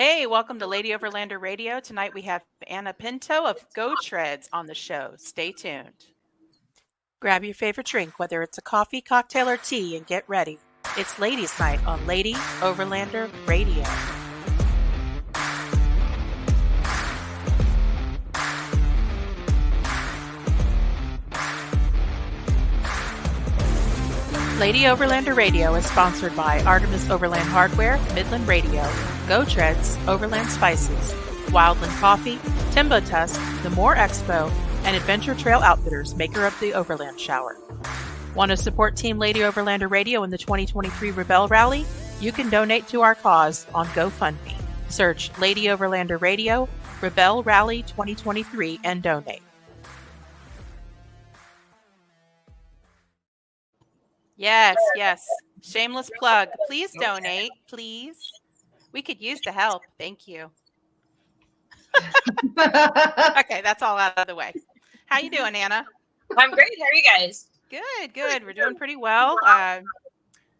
Hey, welcome to Lady Overlander Radio. Tonight we have Anna Pinto of GoTreads on the show. Stay tuned. Grab your favorite drink, whether it's a coffee, cocktail, or tea, and get ready. It's Ladies' Night on Lady Overlander Radio. Lady Overlander Radio is sponsored by Artemis Overland Hardware, Midland Radio, GoTreads, Overland Spices, Wildland Coffee, Timbo Tusk, the Moore Expo, and Adventure Trail Outfitters, maker of the Overland Shower. Want to support Team Lady Overlander Radio in the 2023 Rebel Rally? You can donate to our cause on GoFundMe. Search Lady Overlander Radio, Rebel Rally 2023, and donate. Yes. Shameless plug. Please donate, please. We could use the help. Thank you. Okay, that's all out of the way. How you doing, Anna? I'm great. How are you guys? Good. We're doing pretty well. My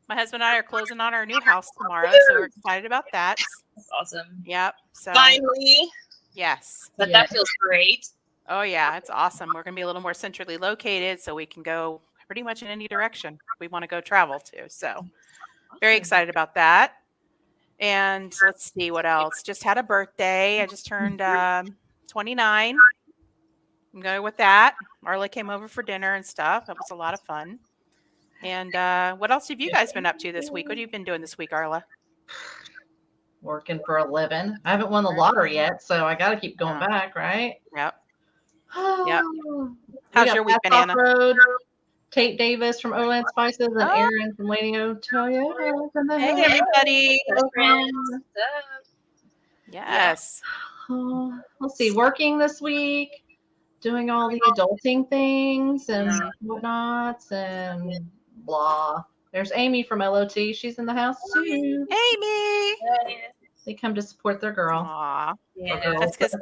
husband and I are closing on our new house tomorrow, so we're excited about that. That's awesome. Yep. So finally. Yes. But that feels great. Oh yeah, it's awesome. We're going to be a little more centrally located, so we can go pretty much in any direction we want to go travel to. So very excited about that. And let's see what else. Just had a birthday. I just turned 29. I'm going with that. Arla came over for dinner and stuff. That was a lot of fun. And what else have you guys been up to this week? What have you been doing this week, Arla? Working for a living. I haven't won the lottery yet, so I got to keep going back, right? Yep. Yep. How's your week been, Anna? Tate Davis from Overland Spices and Aaron from Lady Toyota. Hey, everybody. Yes. Let's see. Working this week, doing all the adulting things and whatnots and blah. There's Amy from LOT. She's in the house too. Amy. They come to support their girl. Aw. Yeah. That's because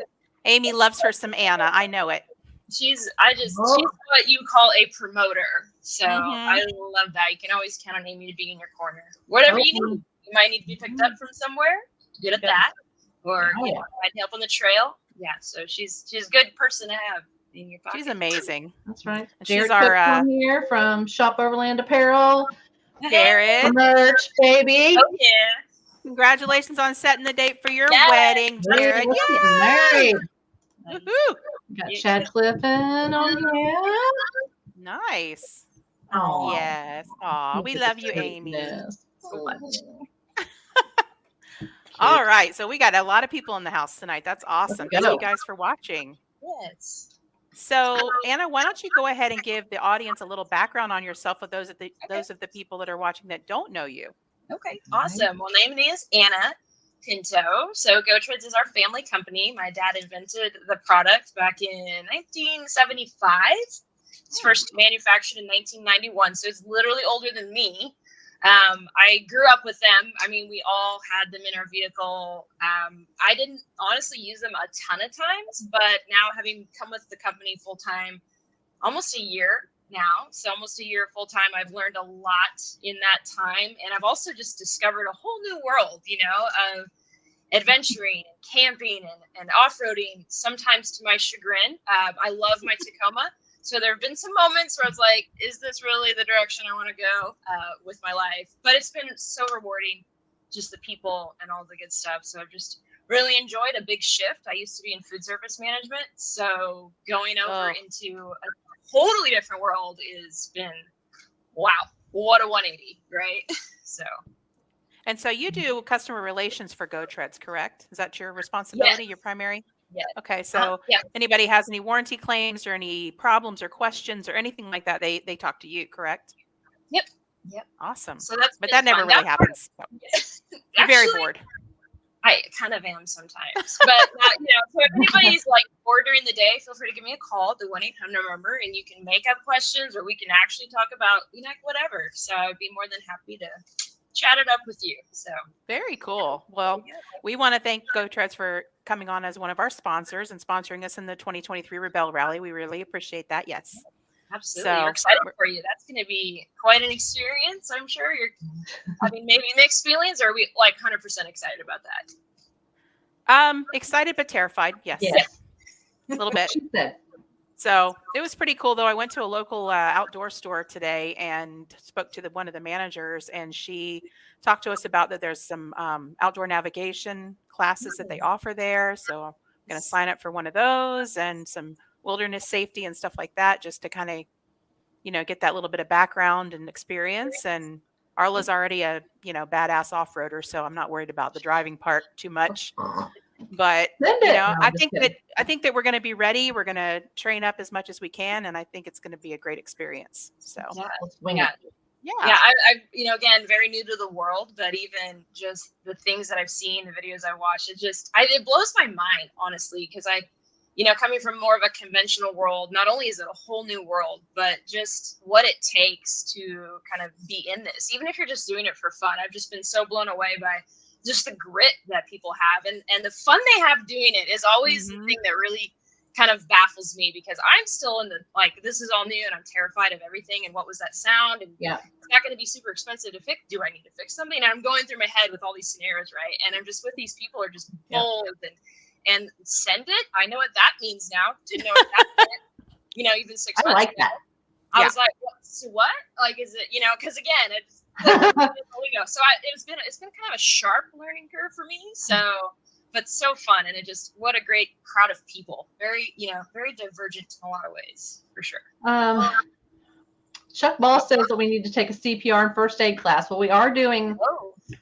Amy loves her some Anna. I know it. She's what you call a promoter. So I love that. You can always count on Amy to be in your corner. Whatever you need. You might need to be picked up from somewhere. Good at that. Or might help on the trail. Yeah. So she's a good person to have in your pocket. She's amazing. That's right. And Jared she's our here from Shop Overland Apparel. Jared. Merch, baby. Oh yeah. Congratulations on setting the date for your wedding, Jared. Getting married. Woohoo. Got Chad Clifton on here. Nice. Oh yes. Aw, we love you, Amy. All right. So we got a lot of people in the house tonight. That's awesome. Thank you guys for watching. Yes. So Anna, why don't you go ahead and give the audience a little background on yourself with those of the people that are watching that don't know you. Okay. Awesome. Well, my name is Anna Pinto. So GoTreads is our family company. My dad invented the product back in 1975. It's first manufactured in 1991. So it's literally older than me. I grew up with them. I mean, we all had them in our vehicle. I didn't honestly use them a ton of times, but now having come with the company full time, almost a year now. So almost a year full time, I've learned a lot in that time. And I've also just discovered a whole new world, of adventuring and camping and off-roading, sometimes to my chagrin. I love my Tacoma. So there have been some moments where I was like, is this really the direction I want to go with my life? But it's been so rewarding, just the people and all the good stuff. So I've just really enjoyed a big shift. I used to be in food service management. So going over into a totally different world has been, wow, what a 180, right? And so you do customer relations for GoTreads, correct? Is that your responsibility, your primary? Yeah. Okay, so anybody has any warranty claims or any problems or questions or anything like that, they talk to you, correct? Yep. Awesome. So but that never really happens. So. You're Actually, very bored. I kind of am sometimes, but so if anybody's bored during the day, feel free to give me a call at the 1-800 number, and you can make up questions, or we can actually talk about whatever. So I'd be more than happy to chat it up with you. So very cool. Well, we want to thank GoTreads for coming on as one of our sponsors and sponsoring us in the 2023 Rebel Rally. We really appreciate that. Yes. Absolutely. We're excited for you. That's going to be quite an experience. I'm sure maybe mixed feelings, or are we 100% excited about that? Excited but terrified. Yes. Yes. A little bit. She said. So it was pretty cool, though. I went to a local outdoor store today and spoke to one of the managers, and she talked to us about that there's some outdoor navigation classes that they offer there. So I'm going to sign up for one of those, and some wilderness safety and stuff like that, just to kind of, get that little bit of background and experience. And Arla's already a, badass off-roader, so I'm not worried about the driving part too much. But Send it. No, I I'm just kidding. think that we're going to be ready. We're going to train up as much as we can, and I think it's going to be a great experience. So Let's wing Yeah. it. Yeah, I again, very new to the world, but even just the things that I've seen, the videos I watched, it blows my mind, honestly, because coming from more of a conventional world, not only is it a whole new world, but just what it takes to kind of be in this, even if you're just doing it for fun. I've just been so blown away by just the grit that people have, and the fun they have doing it is always the thing that really kind of baffles me, because I'm still in the, this is all new and I'm terrified of everything. And what was that sound? And it's not going to be super expensive to fix. Do I need to fix something? And I'm going through my head with all these scenarios, right? And I'm just with these people who are just bold and send it. I know what that means now. Didn't know what that meant, even 6 months ago. That. I was like, what? Like, is it, because again, it's, so it's been kind of a sharp learning curve for me. But so fun, and what a great crowd of people. Very, very divergent in a lot of ways, for sure. Chuck Ball says that we need to take a CPR and first aid class. Well, we are doing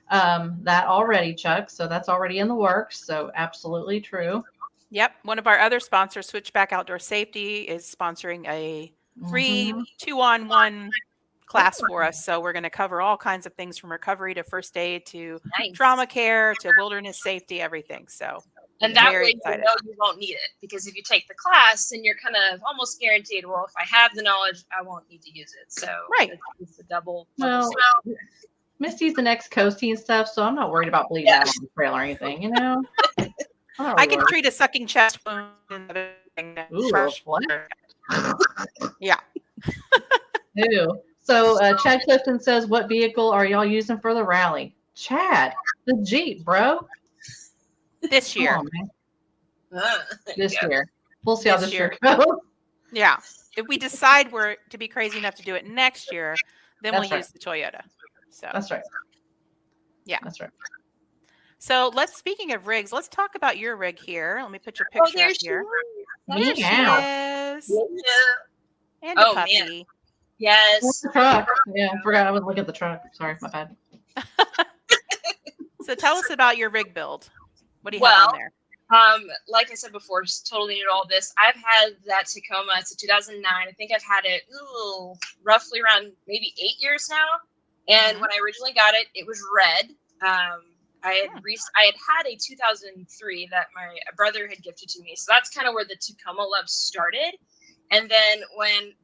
that already, Chuck. So that's already in the works. So absolutely true. Yep. One of our other sponsors, Switchback Outdoor Safety, is sponsoring a free 2-on-1 class for us. So we're going to cover all kinds of things, from recovery to first aid to trauma care to wilderness safety, everything. So, and that way you won't need it, because if you take the class, then you're kind of almost guaranteed, well, if I have the knowledge, I won't need to use it. So it's a double. Misty's an ex-coastie and stuff, so I'm not worried about bleeding out on the trail or anything, I can treat a sucking chest wound and everything. What? Yeah. Ew. So Chad Clifton says, what vehicle are y'all using for the rally? Chad, the Jeep, bro. This year. This year. We'll see how this year goes. Yeah. If we decide we're to be crazy enough to do it next year, then we'll use the Toyota. So that's right. Yeah. That's right. So speaking of rigs, let's talk about your rig here. Let me put your picture up here. There she is. Yeah. And a puppy. Man. Yes. The truck. Yeah, I forgot I would look at the truck. Sorry, my bad. So tell us about your rig build. What do you have on there? Like I said before, just totally new to all this. I've had that Tacoma. It's a 2009. I think I've had it roughly around maybe 8 years now. And when I originally got it, it was red. I had a 2003 that my brother had gifted to me. So that's kind of where the Tacoma love started. And then when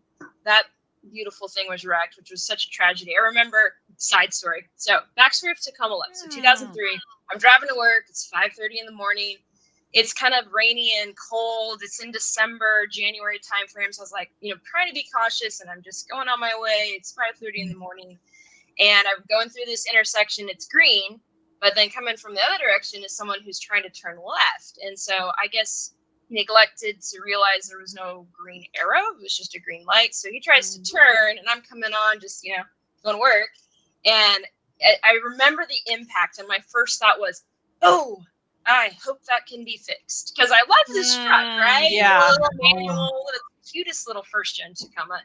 that beautiful thing was wrecked, which was such a tragedy, I remember, side story. So backstory of Tacoma love. So 2003, I'm driving to work. It's 5:30 in the morning. It's kind of rainy and cold. It's in December, January timeframe. So I was like, trying to be cautious, and I'm just going on my way. It's 5:30 in the morning. And I'm going through this intersection. It's green, but then coming from the other direction is someone who's trying to turn left. And so I guess neglected to realize there was no green arrow. It was just a green light. So he tries to turn, and I'm coming on just, going to work. And I remember the impact. And my first thought was, oh, I hope that can be fixed. Because I love this truck, right? Yeah. Little manual, the cutest little first gen Tacoma.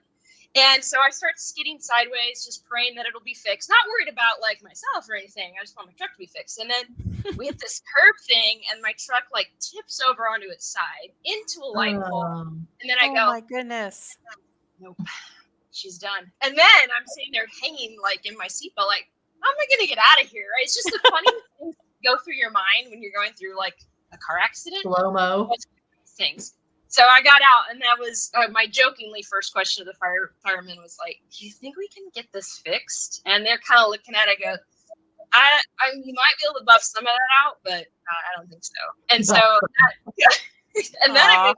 And so I start skidding sideways, just praying that it'll be fixed. Not worried about myself or anything. I just want my truck to be fixed. And then we hit this curb thing, and my truck tips over onto its side into a light pole. And then I go, oh my goodness. Nope, she's done. And then I'm sitting there hanging in my seatbelt, how am I going to get out of here? Right? It's just a funny thing to go through your mind when you're going through a car accident. Slow-mo. Things. So I got out, and that was my jokingly first question to the fireman was do you think we can get this fixed? And they're kind of looking at it, I go, you might be able to buff some of that out, but I don't think so. And so, and then I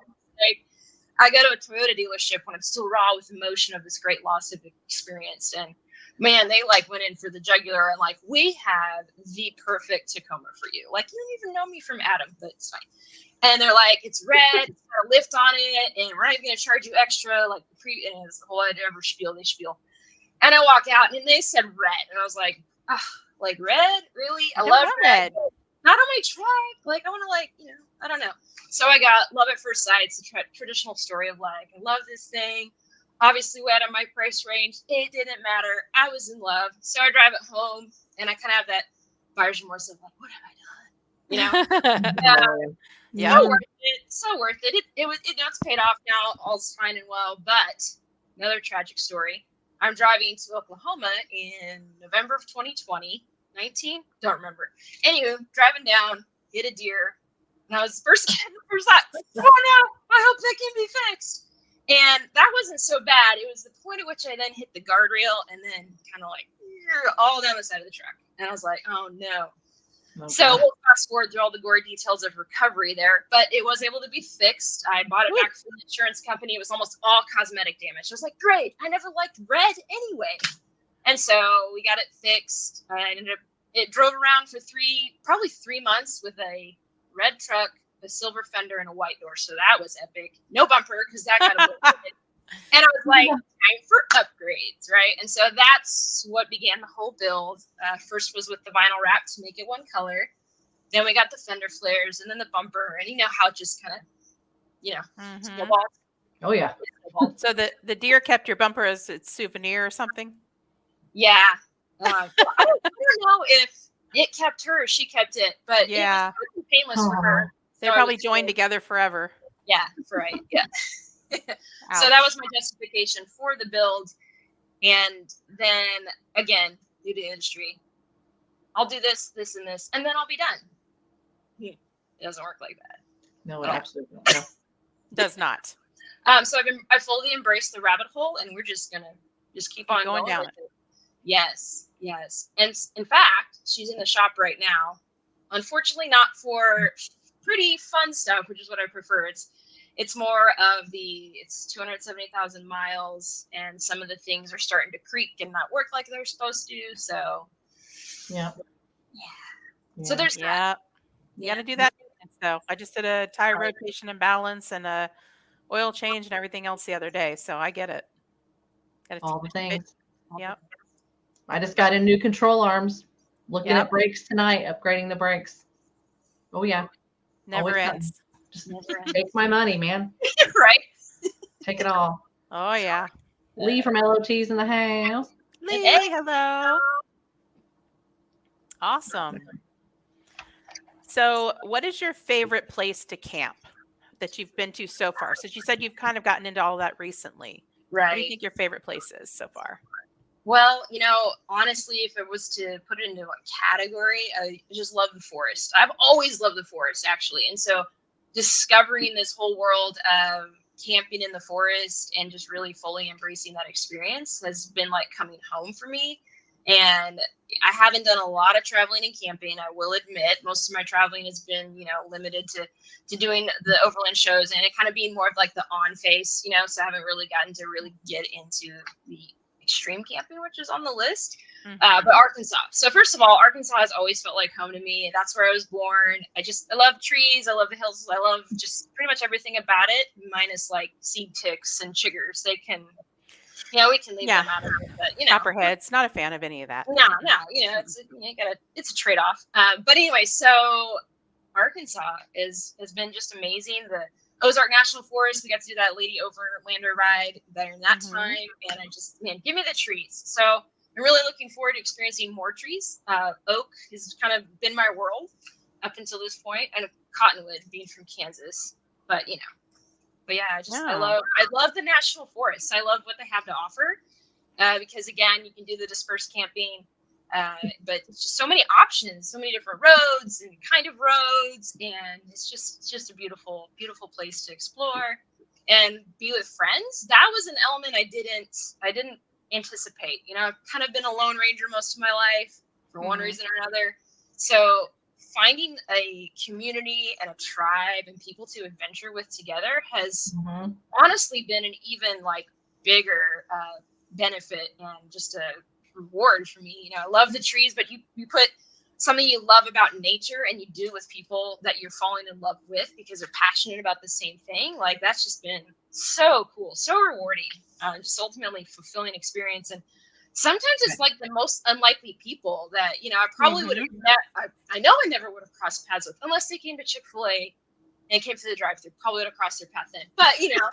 go to a Toyota dealership when I'm still raw with emotion of this great loss I've experienced. And man, they like went in for the jugular and like, we have the perfect Tacoma for you. Like, you don't even know me from Adam, but it's fine. And they're like, it's red, it's got a lift on it, and we're not even going to charge you extra. Like, and it's the whole ever spiel, they spiel. And I walk out, and they said red. And I was like, like red? Really? I love red. Not on my track. Like, I want to, like, I don't know. So I got love at first sight. It's a traditional story of, like, I love this thing. Obviously, way out of my price range. It didn't matter. I was in love. So I drive it home, and I kind of have that buyer's remorse of, like, what have I done? Yeah. So worth it. So worth it. It's paid off now. All's fine and well. But another tragic story. I'm driving to Oklahoma in November of 2020. 19? Don't remember. Anywho, driving down, hit a deer. And I was first thought, oh no, I hope that can be fixed. And that wasn't so bad. It was the point at which I then hit the guardrail and then kind of like all down the side of the truck. And I was like, oh no. Okay. So we'll fast forward through all the gory details of recovery there, but it was able to be fixed. I bought it back from the insurance company. It was almost all cosmetic damage. I was like, great. I never liked red anyway. And so we got it fixed. It drove around for probably 3 months with a red truck, a silver fender, and a white door. So that was epic. No bumper because that got a and I was like, time for upgrades, right? And so that's what began the whole build. First was with the vinyl wrap to make it one color. Then we got the fender flares and then the bumper. And you know how it just kind of, snowballed. Oh, yeah. So the deer kept your bumper as its souvenir or something? Yeah. I don't know if it kept her or she kept it, but it was pretty painless for her. They probably joined together forever. Yeah, right. Yeah. So that was my justification for the build. And then again, due to the industry, I'll do this, this, and this, and then I'll be done. It doesn't work like that. No, it absolutely no. Does not. So I fully embraced the rabbit hole, and we're just gonna keep on going down with it. Yes. And in fact, she's in the shop right now. Unfortunately, not for pretty fun stuff, which is what I prefer. It's more of it's 270,000 miles, and some of the things are starting to creak and not work like they're supposed to. So, yeah. So there's that. You got to do that. So I just did a tire rotation and balance and a oil change and everything else the other day. So I get it. All the things. Yep. I just got in new control arms. Looking at brakes tonight, upgrading the brakes. Oh yeah. Never ends. Just take my money, man. Right. Take it all. Oh yeah. Lee from LOT's in the house. Lee, hello. Awesome. So what is your favorite place to camp that you've been to so far? So you said you've kind of gotten into all that recently. Right. What do you think your favorite place is so far? Well, honestly, if it was to put it into a category, I just love the forest. I've always loved the forest, actually. And so discovering this whole world of camping in the forest and just really fully embracing that experience has been like coming home for me. And I haven't done a lot of traveling and camping, I will admit. Most of my traveling has been, limited to doing the overland shows and it kind of being more of like the on face, so I haven't really gotten to really get into the extreme camping, which is on the list. But Arkansas. So first of all, Arkansas has always felt like home to me. That's where I was born. I love trees. I love the hills. I love just pretty much everything about it, minus like seed ticks and chiggers. They can, we can leave them out of it, but copperheads. Not a fan of any of that. No, it's a trade-off. But anyway, so Arkansas has been just amazing. The Ozark National Forest, we got to do that Lady Overlander ride during that time, and I just, give me the trees. So I'm really looking forward to experiencing more trees. Oak has kind of been my world up until this point, and cottonwood being from Kansas. But yeah, I love the national forests. I love what they have to offer because again, you can do the dispersed camping. But it's just so many options, so many different roads and kind of roads, and it's just a beautiful, beautiful place to explore and be with friends. That was an element I didn't anticipate. I've kind of been a lone ranger most of my life for one reason or another. So finding a community and a tribe and people to adventure with together has honestly been an even like bigger benefit and just a reward for me. You know, I love the trees, but you put something you love about nature and you do it with people that you're falling in love with because they're passionate about the same thing. Like, that's just been so cool, so rewarding, just ultimately fulfilling experience. And sometimes it's like the most unlikely people that, you know, I probably would have met. I know I never would have crossed paths with unless they came to Chick-fil-A and came through the drive-thru. Probably would have crossed their path then. But, you know,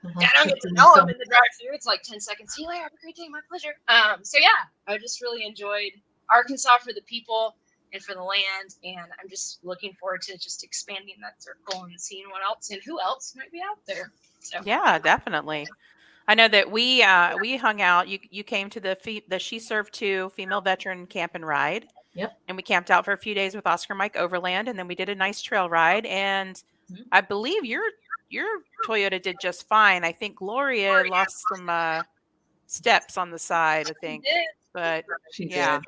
I don't get to know them in the drive-thru. It's like 10 seconds. See you later. Have a great day. My pleasure. So yeah, I just really enjoyed Arkansas for the people and for the land, and I'm just looking forward to just expanding that circle and seeing what else and who else might be out there. So Yeah, definitely. I know that we hung out. You came to the She Served Two female veteran camp and ride. Yep. And we camped out for a few days with Oscar Mike Overland, and then we did a nice trail ride. And I believe your Toyota did just fine. I think Gloria lost some steps on the side, I think. But She yeah. did.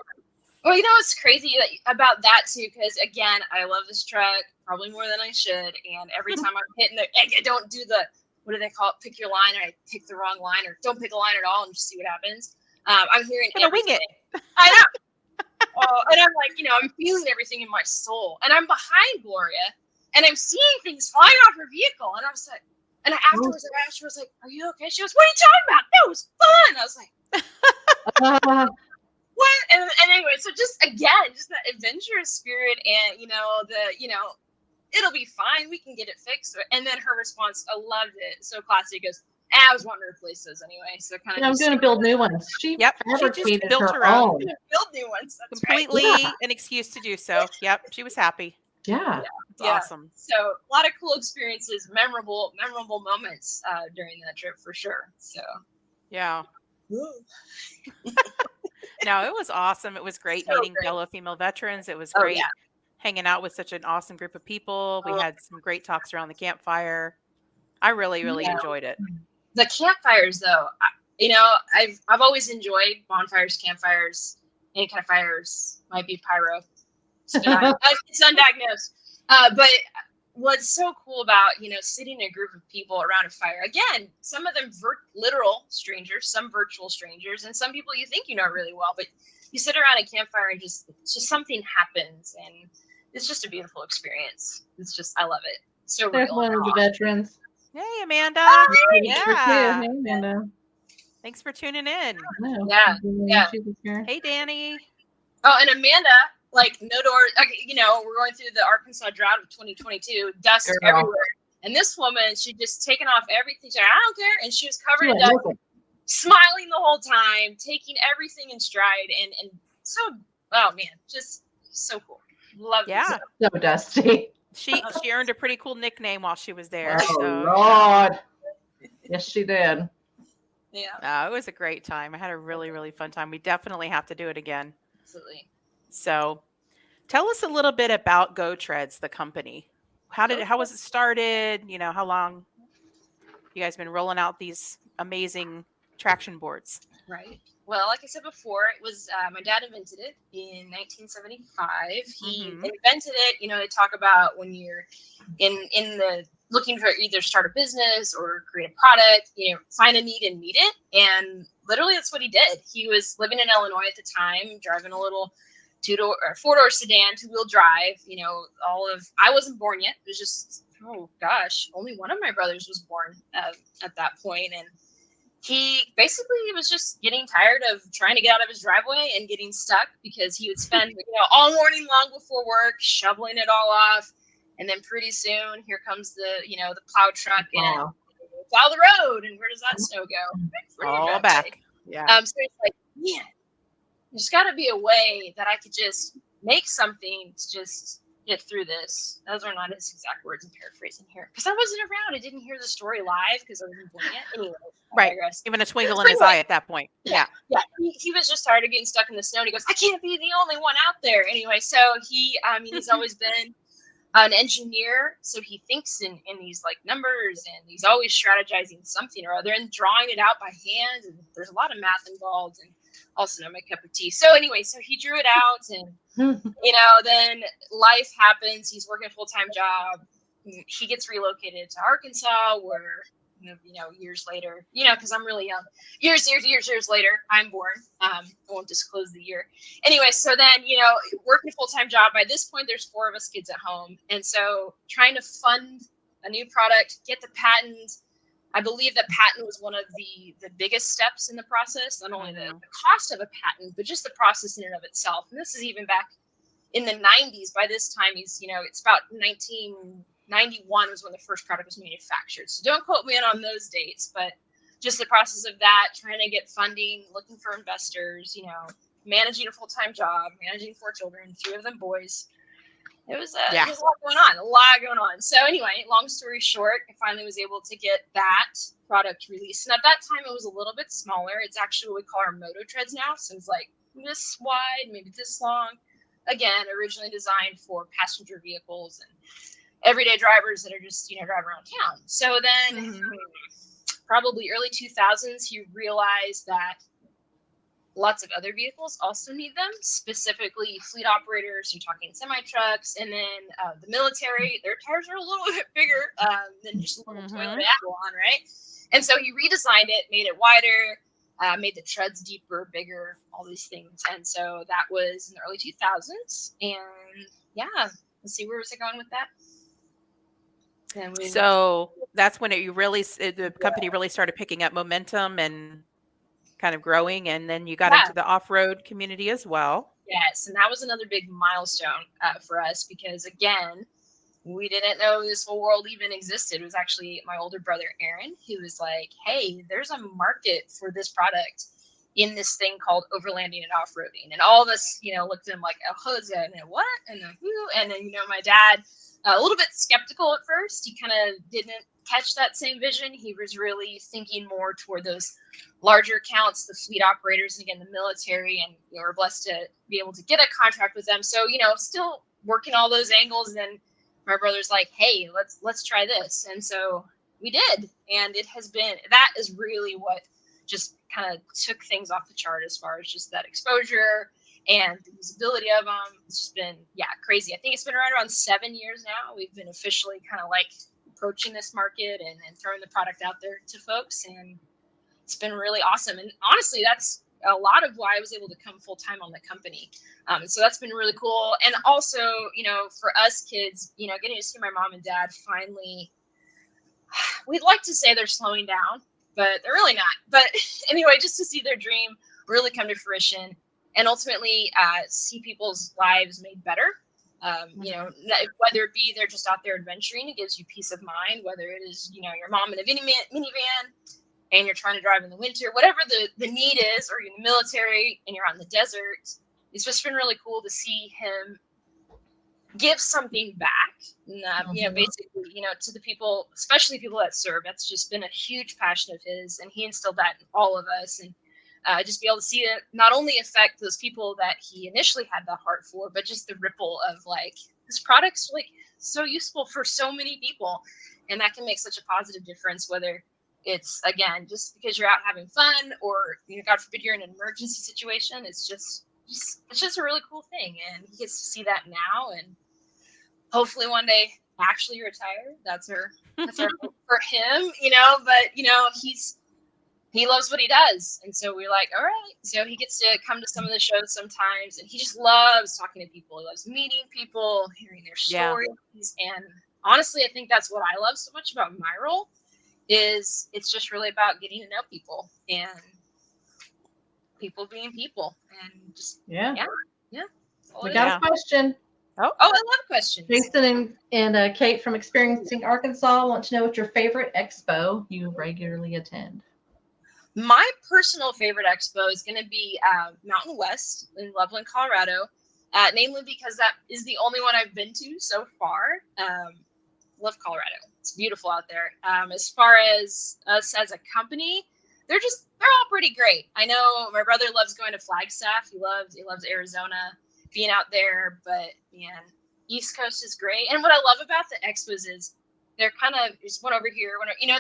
Well, you know what's crazy about that too? Because again, I love this truck probably more than I should, and every time I'm hitting I don't do the, what do they call it? Pick your line, or I pick the wrong line, or don't pick a line at all and just see what happens. I'm hearing everything. Wing it. I know. And I'm like, you know, I'm feeling everything in my soul, and I'm behind Gloria, and I'm seeing things flying off her vehicle, and I was like, and afterwards I asked her, I was like, "Are you okay?" She goes, "What are you talking about? That was fun." I was like, what? And anyway, so just again, just that adventurous spirit, and you know, it'll be fine. We can get it fixed. And then her response, I loved it. So classy. Goes, I was wanting to replace those anyway. So kind of. I'm going to build new ones. She fabricated just built her own. Build new ones. That's completely right. an excuse to do so. Yep, she was happy. Yeah. It's awesome. So a lot of cool experiences, memorable moments during that trip for sure. So yeah. No, it was awesome. It was great meeting fellow female veterans. It was great hanging out with such an awesome group of people. We had some great talks around the campfire. I really enjoyed it. The campfires, though, you know, I've always enjoyed bonfires, campfires, any kind of fires. Might be pyro. It's undiagnosed. But what's so cool about, you know, sitting in a group of people around a fire, again, some of them literal strangers, some virtual strangers, and some people you think you know really well, but you sit around a campfire and just something happens, and it's just a beautiful experience. It's just, I love it. So There's real. one of the veterans. Hey, Amanda. Yeah. Hey, Amanda. Thanks for tuning in. Yeah. Hey, Danny. Oh, and Amanda, like, no door. Okay, you know, we're going through the Arkansas drought of 2022, dust everywhere. And this woman, she'd just taken off everything. She's like, I don't care. And she was covered in dust, smiling the whole time, taking everything in stride. And so, oh man, just so cool. Love it. So dusty. She earned a pretty cool nickname while she was there. Oh, so. Lord. Yes, she did. Yeah. It was a great time. I had a really fun time. We definitely have to do it again. Absolutely. So tell us a little bit about GoTreads, the company. How was it started? You know, how long you guys been rolling out these amazing traction boards? Right. Well, like I said before, it was my dad invented it in 1975. He invented it. You know, they talk about when you're in the looking for either start a business or create a product, you know, find a need and meet it. And literally that's what he did. He was living in Illinois at the time, driving a little 2-door or 4-door sedan, 2-wheel drive. You know, I wasn't born yet. It was just, oh gosh, only one of my brothers was born at that point. And he basically was just getting tired of trying to get out of his driveway and getting stuck, because he would spend, you know, all morning long before work shoveling it all off. And then pretty soon here comes the plow truck and plow the road. And where does that snow go? All back. Yeah. So it's like, man, there's got to be a way that I could just make something to just get through this. Those are not his exact words. I'm paraphrasing here, because I wasn't around. I didn't hear the story live because I wasn't born yet. Anyway, right. Even a twinkle in his eye at that point. Yeah. Yeah. He was just tired of getting stuck in the snow. And he goes, I can't be the only one out there. Anyway, so he's always been an engineer, so he thinks in these like numbers, and he's always strategizing something or other and drawing it out by hand, and there's a lot of math involved, and also not my cup of tea. So anyway, so he drew it out, and then life happens. He's working a full-time job. He gets relocated to Arkansas, where years later, because I'm really young. Years later, I'm born. I won't disclose the year. Anyway, so then, working a full-time job. By this point, there's 4 of us kids at home. And so trying to fund a new product, get the patent. I believe that patent was one of the biggest steps in the process, not only the cost of a patent, but just the process in and of itself. And this is even back in the 90s. By this time, it's about 1991 was when the first product was manufactured. So don't quote me on those dates, but just the process of that, trying to get funding, looking for investors, managing a full-time job, managing 4 children, 3 of them boys. It was a lot going on. So anyway, long story short, I finally was able to get that product released. And at that time, it was a little bit smaller. It's actually what we call our GoTreads now. So it's like this wide, maybe this long. Again, originally designed for passenger vehicles and everyday drivers that are just, driving around town. So then probably early 2000s, he realized that lots of other vehicles also need them, specifically fleet operators. You're talking semi-trucks, and then the military, their tires are a little bit bigger than just a little toilet Avalon, right? And so he redesigned it, made it wider, made the treads deeper, bigger, all these things. And so that was in the early 2000s. And yeah, let's see, where was I going with that? So that's when the company really started picking up momentum and kind of growing, and then you got into the off-road community as well. Yes, and that was another big milestone for us, because again, we didn't know this whole world even existed. It was actually my older brother Aaron who was like, hey, there's a market for this product in this thing called overlanding and off-roading. And all of us, looked at him like, oh, is that, and what, and then who? And then my dad, a little bit skeptical at first. He kind of didn't catch that same vision. He was really thinking more toward those larger accounts, the fleet operators, and again, the military. And we're blessed to be able to get a contract with them. So, still working all those angles. And then my brother's like, hey, let's try this. And so we did. And it has been, that is really what just kind of took things off the chart as far as just that exposure and the usability of them. It's just been, crazy. I think it's been around 7 years now. We've been officially kind of like approaching this market and throwing the product out there to folks. And it's been really awesome. And honestly, that's a lot of why I was able to come full time on the company. So that's been really cool. And also, for us kids, getting to see my mom and dad finally, we'd like to say they're slowing down, but they're really not. But anyway, just to see their dream really come to fruition and ultimately see people's lives made better. Whether it be they're just out there adventuring, it gives you peace of mind, whether it is, your mom in a minivan and you're trying to drive in the winter, whatever the need is, or you're in the military and you're out in the desert. It's just been really cool to see him give something back. And, basically, to the people, especially people that serve. That's just been a huge passion of his, and he instilled that in all of us. And just be able to see it not only affect those people that he initially had the heart for, but just the ripple of like, this product's like so useful for so many people. And that can make such a positive difference, whether it's, again, just because you're out having fun or, God forbid, you're in an emergency situation. It's just a really cool thing. And he gets to see that now, and hopefully one day actually retire. That's our hope for him, but he loves what he does. And so we're like, all right. So he gets to come to some of the shows sometimes, and he just loves talking to people. He loves meeting people, hearing their stories. Yeah. And honestly, I think that's what I love so much about my role, is it's just really about getting to know people and people being people. And just, yeah. We got a question. Oh, I love questions. Jason and Kate from Experiencing Arkansas want to know what your favorite expo you regularly attend. My personal favorite expo is going to be Mountain West in Loveland, Colorado, namely because that is the only one I've been to so far. Love Colorado. It's beautiful out there. As far as us as a company, they're all pretty great. I know my brother loves going to Flagstaff. He loves Arizona, being out there, but man, East Coast is great. And what I love about the expos is they're kind of, there's one over here,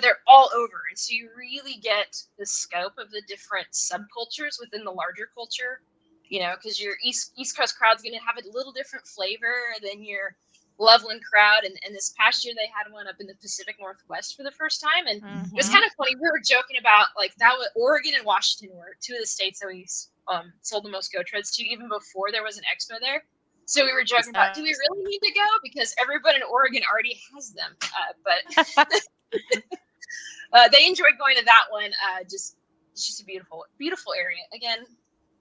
they're all over. And so you really get the scope of the different subcultures within the larger culture, because your East Coast crowd's going to have a little different flavor than your Loveland crowd. And this past year, they had one up in the Pacific Northwest for the first time. And it was kind of funny. We were joking about like that was Oregon and Washington were two of the states that we sold the most GoTreads to even before there was an expo there. So we were joking about, do we really need to go? Because everybody in Oregon already has them. But they enjoyed going to that one. It's just a beautiful, beautiful area. Again,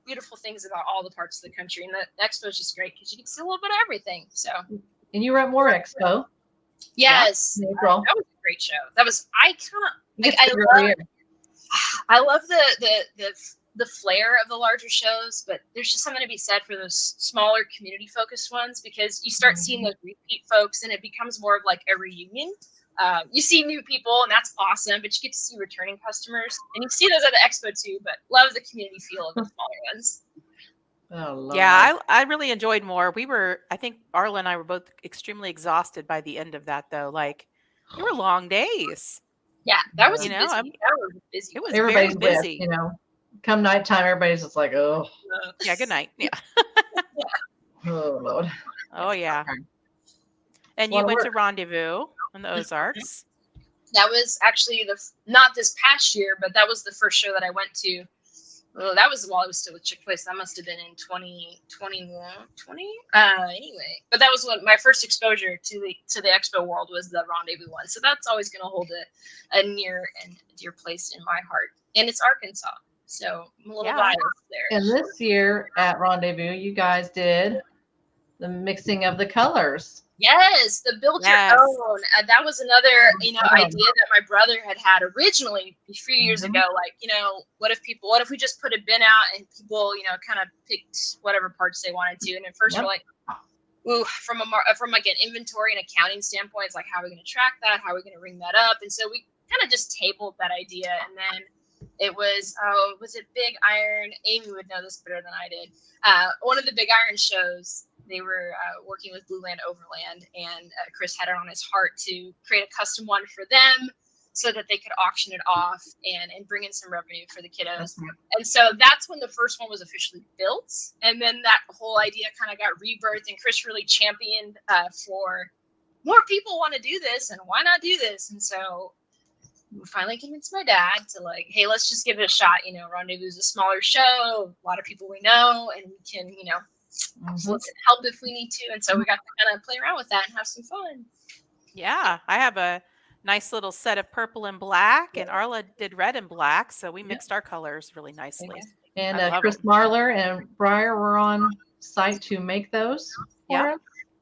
beautiful things about all the parts of the country. And the expo is just great because you can see a little bit of everything. So. And you were at More Expo. Yes. Yeah, April. That was a great show. I love the flair of the larger shows, but there's just something to be said for those smaller community focused ones because you start seeing those repeat folks and it becomes more of like a reunion. You see new people and that's awesome, but you get to see returning customers and you see those at the expo too, but love the community feel of the smaller ones. Oh, Lord. Yeah, I really enjoyed More. I think Arla and I were both extremely exhausted by the end of that though. Like they were long days. Yeah, that was You know, busy. It was Everybody's very busy. With, come nighttime, everybody's just like, oh. Yeah, good night. Yeah. Oh, Lord. Oh, yeah. And you went to Rendezvous in the Ozarks. That was actually not this past year, but that was the first show that I went to. Well, that was while I was still with Chick-fil-A. So that must have been in 2021, 20. Anyway, but that was my first exposure to the expo world was the Rendezvous one. So that's always going to hold a near and dear place in my heart. And it's Arkansas, so I'm a little biased there. And this year at Rendezvous, you guys did the mixing of the colors. Yes, the build your own. That was another, idea that my brother had originally a few years ago. Like, what if we just put a bin out and people, kind of picked whatever parts they wanted to. And at first we're like, ooh, from like an inventory and accounting standpoint, it's like, how are we going to track that? How are we going to ring that up? And so we kind of just tabled that idea. And then it was it Big Iron? Amy would know this better than I did. One of the Big Iron shows. They were working with Blue Land Overland, and Chris had it on his heart to create a custom one for them so that they could auction it off and bring in some revenue for the kiddos. And so that's when the first one was officially built. And then that whole idea kind of got rebirthed, and Chris really championed for more people want to do this, and why not do this? And so we finally convinced my dad to like, hey, let's just give it a shot. Rendezvous is a smaller show, a lot of people we know, and we can, so let's help if we need to. And so we got to kind of play around with that and have some fun. Yeah, I have a nice little set of purple and black, and Arla did red and black, so we mixed our colors really nicely. And Chris Marler and Briar were on site to make those for us.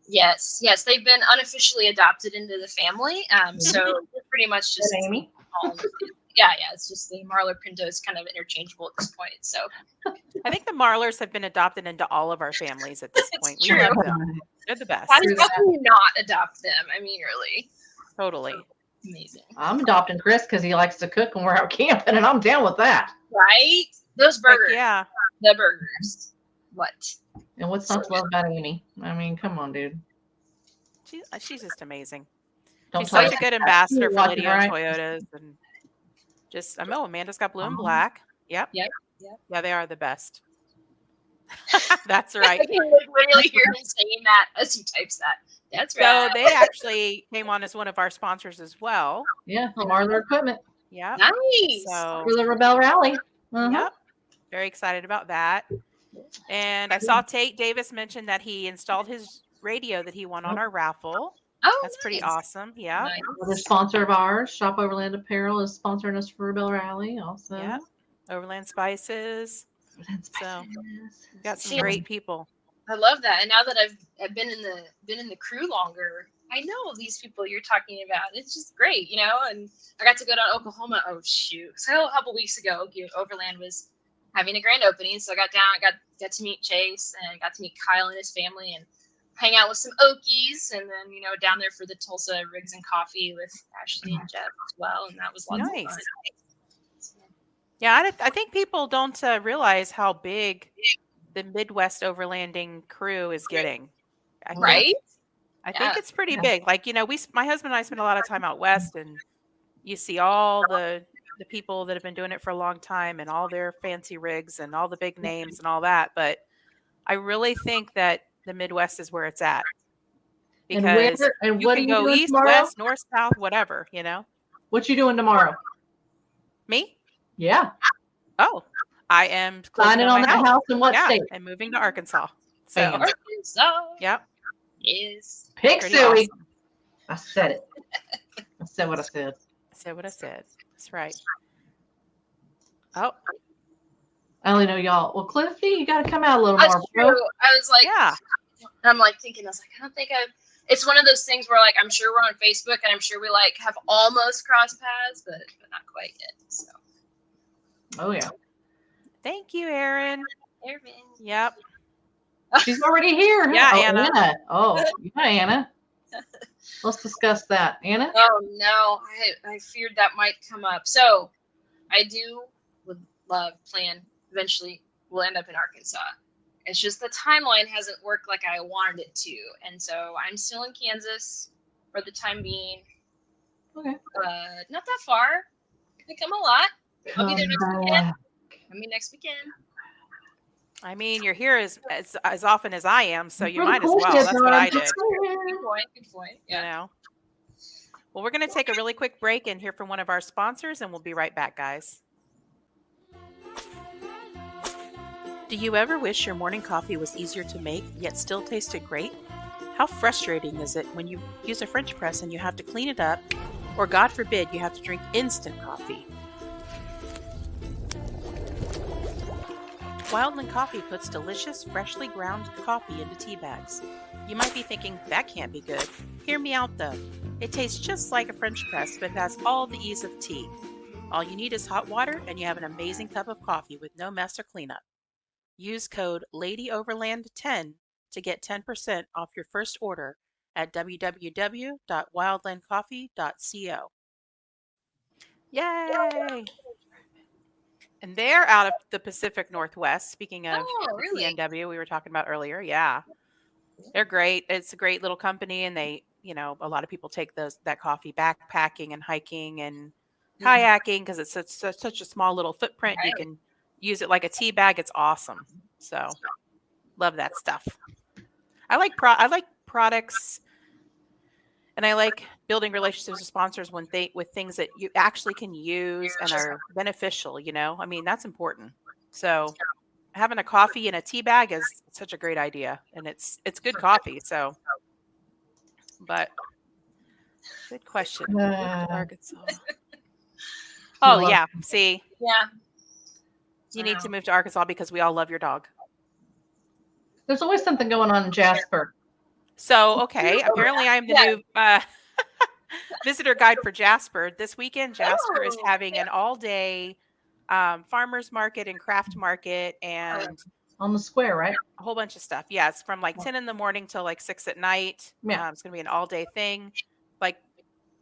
Yes, they've been unofficially adopted into the family. So we're pretty much just Amy. It's just the Marler Pinto is kind of interchangeable at this point. So I think the Marlers have been adopted into all of our families at this point. True. We love them. They're the best. How do you not adopt them? I mean, really. Totally. Amazing. I'm adopting Chris because he likes to cook when we're out camping, and I'm down with that. Right? Those burgers. Yeah. The burgers. What? And what's not to love about Amy? I mean, come on, dude. She's just amazing. Don't She's such talk- a good ambassador for Watching, Lydia right? Toyotas, and just Amanda's got blue and black. Yep. Yeah, they are the best. That's right. I can literally hear him saying that as he types that. That's right. So they actually came on as one of our sponsors as well. Yeah, Marler Equipment. Yeah. Nice. So For the Rebel Rally. Yep. Very excited about that. And I saw Tate Davis mention that he installed his radio that he won on our raffle. Oh, that's pretty awesome. Yeah. Nice. Another sponsor of ours, Shop Overland Apparel, is sponsoring us for Rebel Rally also. Yeah. Overland Spices. So we've got some great people. I love that. And now that I've been in the crew longer, I know these people you're talking about. It's just great, and I got to go to Oklahoma. Oh shoot. So a couple weeks ago, Overland was having a grand opening. So I got down, got to meet Chase and got to meet Kyle and his family and hang out with some Okies, and then, down there for the Tulsa Rigs and Coffee with Ashley and Jeff as well. And that was lots of fun. Yeah, I think people don't realize how big the Midwest overlanding crew is getting. I think it's pretty big. Like, my husband and I spend a lot of time out west, and you see all the people that have been doing it for a long time and all their fancy rigs and all the big names and all that. But I really think that the Midwest is where it's at. because and you what are can you go doing east, tomorrow? west, north, south, whatever, What you doing tomorrow? Me? Yeah. Oh, I am closing Signing on on my that house. house in what Yeah, state? and moving to Arkansas. So, Bam. Arkansas yep, is Pick pretty Suey. awesome. I said it. I said what I said. I said what I said. That's right. Oh, I only know y'all. Well, Cliffy, you got to come out a little that's more, true. bro. I was like, yeah. I'm like thinking, I was like, I don't think I've. It's one of those things where like I'm sure we're on Facebook and I'm sure we like have almost crossed paths, but not quite yet. So. Oh yeah. Thank you, Erin. Erin. Yep. She's already here. Yeah, oh, Anna. Oh, yeah, Anna. Let's discuss that. Anna? Oh no, I feared that might come up. So I would plan eventually we'll end up in Arkansas. It's just the timeline hasn't worked like I wanted it to. And so I'm still in Kansas for the time being. Okay. Not that far. Could come a lot. I'll be there next weekend. Next weekend. I mean, you're here as often as I am, so you might as cool well. shit, That's what I did. Good point. Yeah. You know. Well, we're going to take a really quick break and hear from one of our sponsors, and we'll be right back, guys. Do you ever wish your morning coffee was easier to make, yet still tasted great? How frustrating is it when you use a French press and you have to clean it up, or God forbid, you have to drink instant coffee? Wildland Coffee puts delicious, freshly ground coffee into tea bags. You might be thinking, that can't be good. Hear me out though. It tastes just like a French press, but has all the ease of tea. All you need is hot water, and you have an amazing cup of coffee with no mess or cleanup. Use code LADYOverland10 to get 10% off your first order at www.wildlandcoffee.co. Yay! And they're out of the Pacific Northwest. Speaking of really? PNW, we were talking about earlier. Yeah, they're great. It's a great little company, and they, a lot of people take that coffee backpacking and hiking and kayaking because it's such a small little footprint. You can use it like a tea bag. It's awesome. So, love that stuff. I like products, and I like building relationships with sponsors with things that you actually can use and are beneficial. I mean, that's important. So having a coffee in a tea bag is such a great idea, and it's good coffee. So, but good question. Arkansas. Oh yeah. See. Yeah. You need to move to Arkansas because we all love your dog. There's always something going on in Jasper. So, okay. Apparently I'm the new visitor guide for Jasper. This weekend, Jasper is having an all-day farmers market and craft market and on the square, right? A whole bunch of stuff. Yeah, it's from like 10 in the morning till like 6 at night. Yeah. It's going to be an all-day thing. Like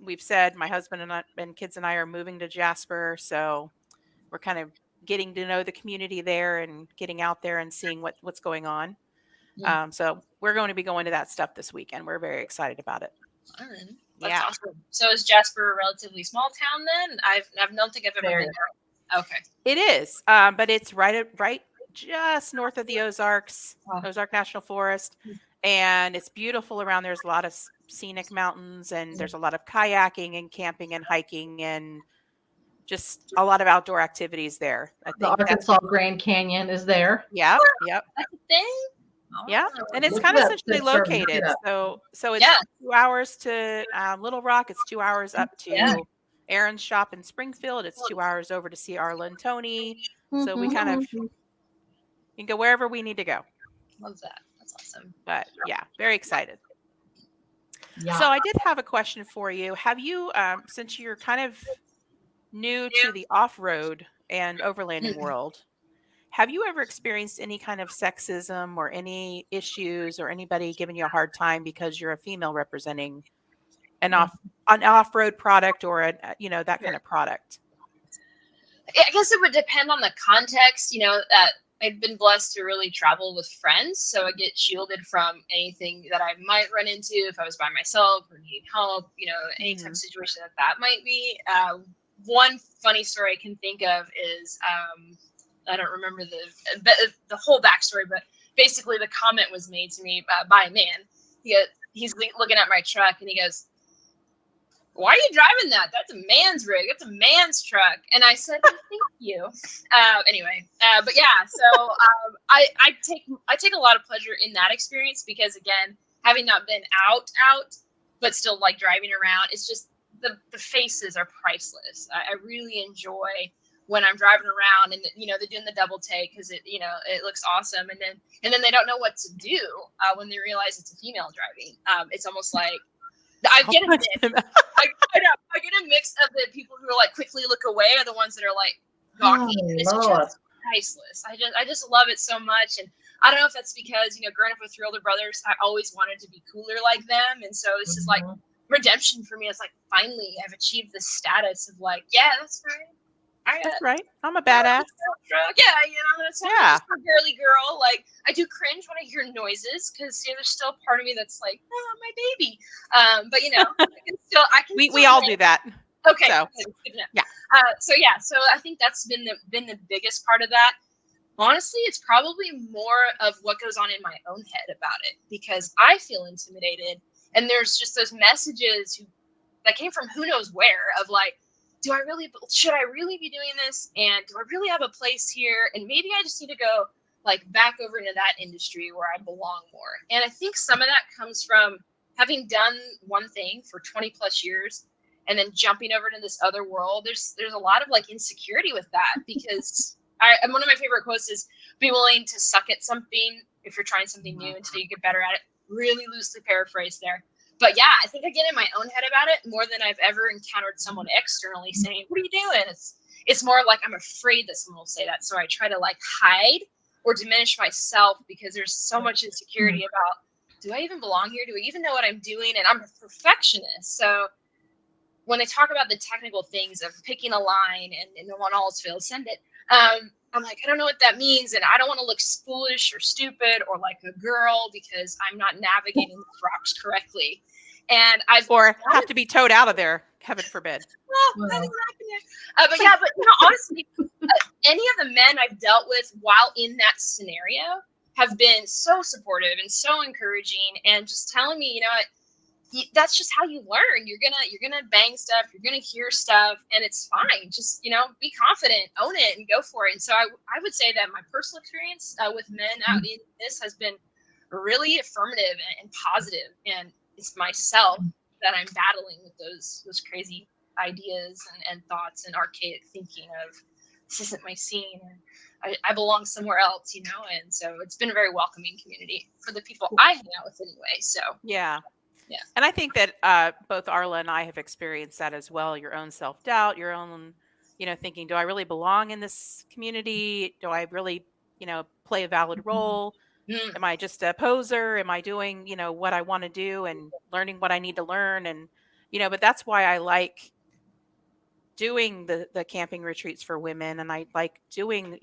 we've said, my husband and kids and I are moving to Jasper, so we're kind of getting to know the community there and getting out there and seeing what's going on. Yeah. So we're going to be going to that stuff this weekend. We're very excited about it. That's awesome. So is Jasper a relatively small town then? I don't think I've ever been there. Okay. It is, but it's right just north of the Ozarks, Ozark National Forest, and it's beautiful around. There's a lot of scenic mountains, and there's a lot of kayaking and camping and hiking and just a lot of outdoor activities there. I think the Arkansas Grand Canyon is there. Yep. That's a thing. Yeah, and it's kind of centrally located. So it's 2 hours to Little Rock. It's 2 hours up to Aaron's shop in Springfield. It's 2 hours over to see Arla and Tony. So we kind of can go wherever we need to go. Love that. That's awesome. But yeah, very excited. Yeah. So I did have a question for you. Have you, since you're kind of new to the off-road and overlanding world, have you ever experienced any kind of sexism or any issues or anybody giving you a hard time because you're a female representing an off-road product or that kind of product? I guess it would depend on the context. That I've been blessed to really travel with friends, so I get shielded from anything that I might run into if I was by myself or need help. Any type of situation that might be. One funny story I can think of is. I don't remember the whole backstory, but basically the comment was made to me by a man. he's looking at my truck and he goes, "Why are you driving that? That's a man's rig. That's a man's truck." And I said, "Oh, thank you." Anyway, but yeah, so I take a lot of pleasure in that experience because, again, having not been out, but still like driving around, it's just the faces are priceless. I really enjoy when I'm driving around and they're doing the double take because it looks awesome, and then they don't know what to do when they realize it's a female driving. It's almost like I get a mix. I get a mix of the people who are like quickly look away are the ones that are like gawky. Oh, It's just priceless. I just love it so much, and I don't know if that's because growing up with three older brothers, I always wanted to be cooler like them, and so this is like redemption for me. It's like finally I've achieved this status of like, yeah, that's right. That's right. I'm a badass. Yeah, that's just a girly girl. Like, I do cringe when I hear noises because there's still a part of me that's like, oh, my baby. But I can. We all do that. Okay. So, yeah. So I think that's been the biggest part of that. Honestly, it's probably more of what goes on in my own head about it because I feel intimidated, and there's just those messages that came from who knows where of like, should I really be doing this? And do I really have a place here? And maybe I just need to go like back over into that industry where I belong more. And I think some of that comes from having done one thing for 20 plus years and then jumping over to this other world. There's a lot of like insecurity with that because one of my favorite quotes is be willing to suck at something if you're trying something new until you get better at it. Really loosely paraphrased there. But yeah, I think I get in my own head about it more than I've ever encountered someone externally saying, "What are you doing?" It's more like I'm afraid that someone will say that. So I try to like hide or diminish myself because there's so much insecurity about, do I even belong here? Do I even know what I'm doing? And I'm a perfectionist. So when they talk about the technical things of picking a line and when all else fails, send it. I'm like, I don't know what that means. And I don't want to look foolish or stupid or like a girl because I'm not navigating the rocks correctly. And Or have to be towed out of there, heaven forbid. Well, but honestly, any of the men I've dealt with while in that scenario have been so supportive and so encouraging and just telling me, that's just how you learn. You're gonna bang stuff, you're gonna hear stuff, and it's fine. Just be confident, own it, and go for it. And so I would say that my personal experience with men out in this has been really affirmative and positive. And it's myself that I'm battling with those crazy ideas and thoughts and archaic thinking of this isn't my scene and I belong somewhere else, And so it's been a very welcoming community for the people I hang out with anyway. So yeah. Yeah. And I think that both Arla and I have experienced that as well. Your own self-doubt, your own, thinking, do I really belong in this community? Do I really, play a valid role? Am I just a poser? Am I doing, what I want to do and learning what I need to learn? And, but that's why I like doing the camping retreats for women. And I like doing,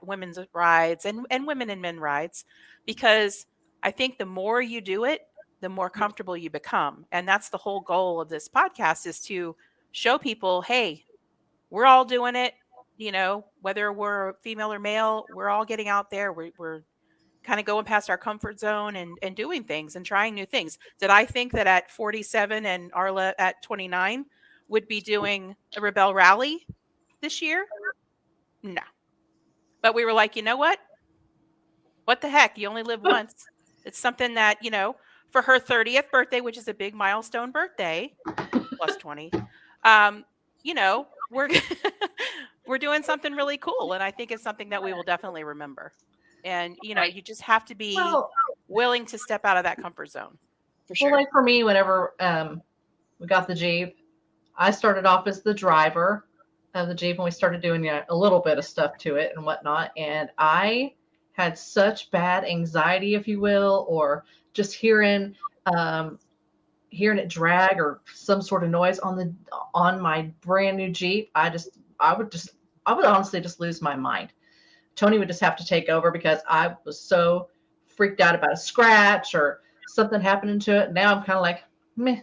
women's rides and women and men rides, because I think the more you do it, the more comfortable you become. And that's the whole goal of this podcast, is to show people, hey, we're all doing it, whether we're female or male, we're all getting out there. We're kind of going past our comfort zone and doing things and trying new things. Did I think that at 47 and Arla at 29 would be doing a Rebel Rally this year? No. But we were like, you know what? What the heck? You only live once. It's something that, for her 30th birthday, which is a big milestone birthday, plus 20, we're we're doing something really cool. And I think it's something that we will definitely remember. And, you just have to be willing to step out of that comfort zone. For sure. Well, like for me, whenever we got the Jeep, I started off as the driver of the Jeep, and we started doing a little bit of stuff to it and whatnot. And I had such bad anxiety, if you will, or just hearing it drag or some sort of noise on my brand new Jeep. I would honestly just lose my mind. Tony would just have to take over because I was so freaked out about a scratch or something happening to it. Now I'm kind of like, meh.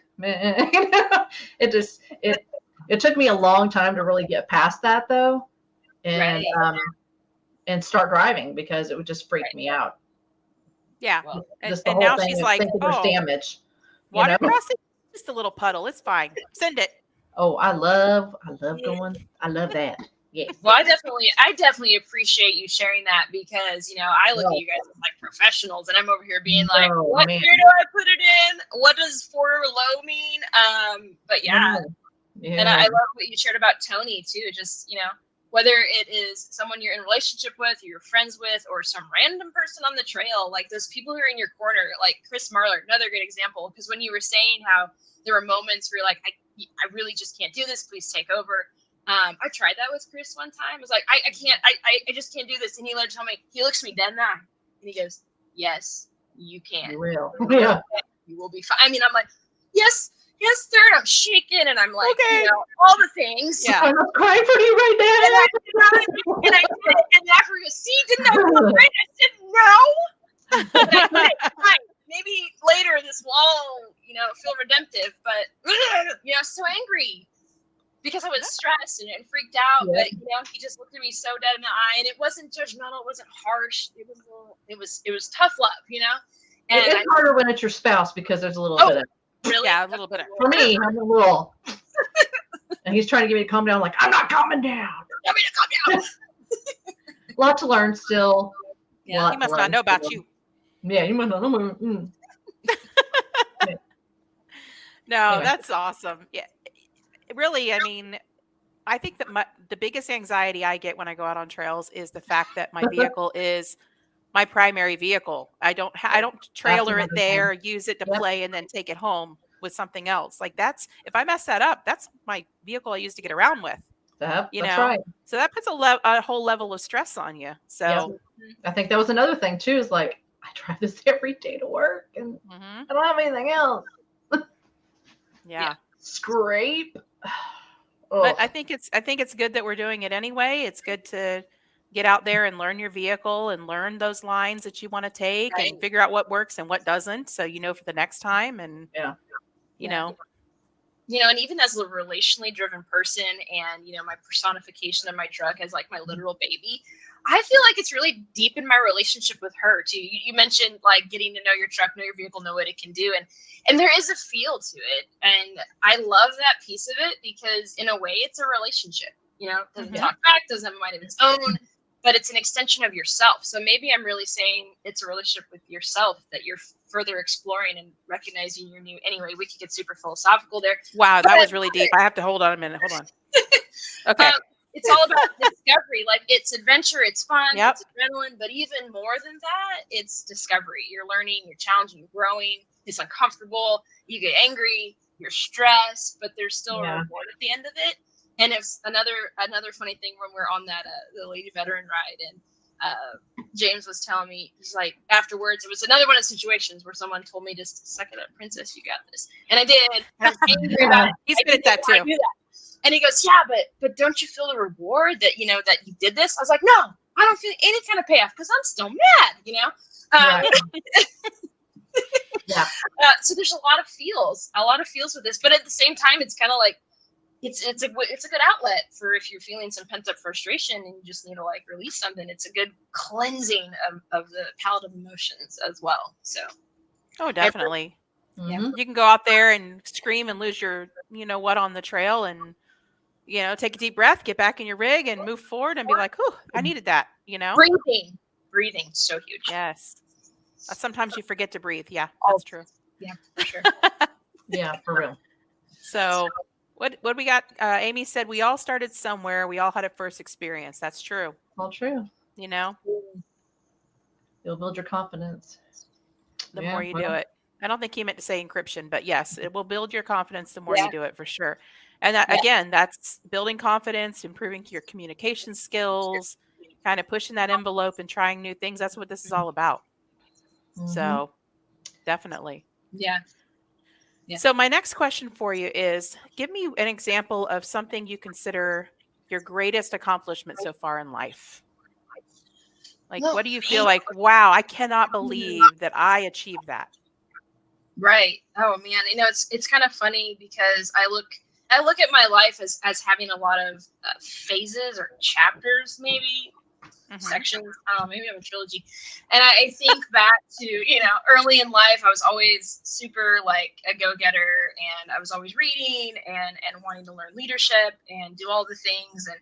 It took me a long time to really get past that though. And, and start driving because it would just freak me out. Yeah. Well, Just the And whole now thing she's is like, thinking there's oh, damage. You water know? crossing, just a little puddle. It's fine. Send it. Oh, I love going. I love that. Yes. well, I definitely appreciate you sharing that because I look at you guys as like professionals, and I'm over here being like, No, what man. year do I put it in? What does for low mean? But yeah, Yeah. and I love what you shared about Tony too. Just whether it is someone you're in a relationship with, or you're friends with, or some random person on the trail, like those people who are in your corner, like Chris Marler, another good example. Because when you were saying how there were moments where you're like, I really just can't do this. Please take over. I tried that with Chris one time. I was like, I can't, I just can't do this. And he learned to tell me, he looks at me dead in the eye and he goes, yes, you can. You will. Yeah. You will be fine. I mean, I'm like, yes, sir. And I'm shaking and I'm like, Okay. all the things. Yeah. I'm crying for you right now. And I did it. And after he goes, see, didn't I do it right? I said, no. But I did it. Fine. Maybe later this will all, feel redemptive. But, so angry. Because I was stressed and freaked out, but he just looked at me so dead in the eye, and it wasn't judgmental, it wasn't harsh. It was tough love, And it's harder when it's your spouse because there's a little bit of really, Yeah, a little bit of. for me. I'm a little, and he's trying to get me to calm down. I'm like, I'm not calming down. Tell me to calm down. A lot to learn still. Yeah, He must not know about you. Yeah, you must not know. No, that's awesome. Yeah. Really, I mean, I think that the biggest anxiety I get when I go out on trails is the fact that my vehicle is my primary vehicle. I don't trailer it there, use it to play, and then take it home with something else. Like if I mess that up, that's my vehicle I use to get around with. That's right. So that puts a whole level of stress on you. So I think that was another thing too. Is like I drive this every day to work, and I don't have anything else. Yeah. Scrape. But I think it's good that we're doing it anyway. It's good to get out there and learn your vehicle and learn those lines that you want to take and figure out what works and what doesn't, so for the next time. And and even as a relationally driven person, and my personification of my truck as like my literal baby, I feel like it's really deep in my relationship with her too. You mentioned like getting to know your truck, know your vehicle, know what it can do, and there is a feel to it, and I love that piece of it because in a way it's a relationship. Doesn't talk back, doesn't have a mind of its own, but it's an extension of yourself. So maybe I'm really saying it's a relationship with yourself that you're further exploring and recognizing your new. Anyway, we could get super philosophical there. Wow, that was really deep. I have to hold on a minute. Hold on. Okay. It's all about discovery. Like it's adventure, it's fun, it's adrenaline, but even more than that, it's discovery. You're learning, you're challenging, you're growing. It's uncomfortable. You get angry, you're stressed, but there's still a reward at the end of it. And it's another funny thing when we're on that the Lady Veteran ride, and James was telling me, he's like, afterwards, it was another one of the situations where someone told me, just suck it up, princess, you got this. And I did. I was angry about it. He's good at that too. And he goes, yeah, but don't you feel the reward that that you did this? I was like, no, I don't feel any kind of payoff because I'm still mad, so there's a lot of feels with this, but at the same time, it's kind of like it's a good outlet for if you're feeling some pent up frustration and you just need to like release something. It's a good cleansing of the palette of emotions as well. So, definitely. Mm-hmm. You can go out there and scream and lose your what on the trail, and take a deep breath, get back in your rig and move forward and be like, "Whew, I needed that." Breathing, so huge. Yes. Sometimes you forget to breathe. Yeah, that's true. Yeah, for sure. Yeah, for real. So what we got? Amy said we all started somewhere. We all had a first experience. That's true. All true. You'll build your confidence the more you do it. I don't think he meant to say encryption, but yes, it will build your confidence the more you do it, for sure. And that, again, that's building confidence, improving your communication skills, kind of pushing that envelope and trying new things. That's what this is all about. Mm-hmm. So definitely. Yeah. So my next question for you is, give me an example of something you consider your greatest accomplishment so far in life. Like, what do you feel like, wow, I cannot believe that I achieved that? Right. Oh man, it's kind of funny because I look at my life as having a lot of phases or chapters, maybe. sections. Maybe I'm a trilogy. And I think back to, early in life, I was always super like a go-getter, and I was always reading and wanting to learn leadership and do all the things, and